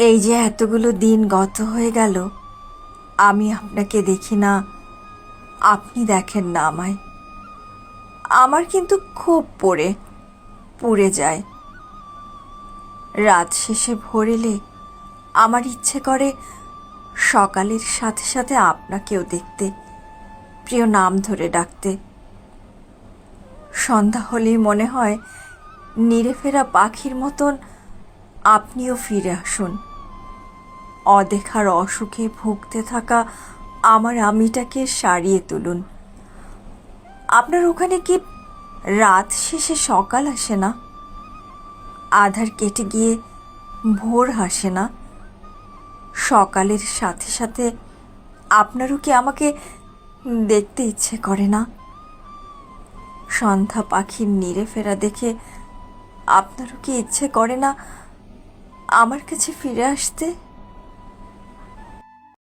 এই যে এতগুলো দিন গত হয়ে গেল, আমি আপনাকে দেখি না, আপনি দেখেন না আমায়। আমার কিন্তু খুব পুড়ে যায়। রাত শেষে ভোর এলে আমার ইচ্ছে করে সকালের সাথে সাথে আপনাকেও দেখতে, প্রিয় নাম ধরে ডাকতে। সন্ধ্যা হলেই মনে হয় নিরে ফেরা পাখির মতন আপনিও ফিরে আসুন। অদেখার অসুখে ভুগতে থাকা আমার আমিটাকে সারিয়ে তুলুন। আপনার ওখানে কি রাত শেষে সকাল আসে না? আধার কেটে গিয়ে ভোর হাসে না? সকালের সাথে সাথে আপনারও কি আমাকে দেখতে ইচ্ছে করে না? সন্ধ্যা পাখির নিরে ফেরা দেখে আপনারও কি ইচ্ছে করে না আমার কাছে ফিরে আসতে?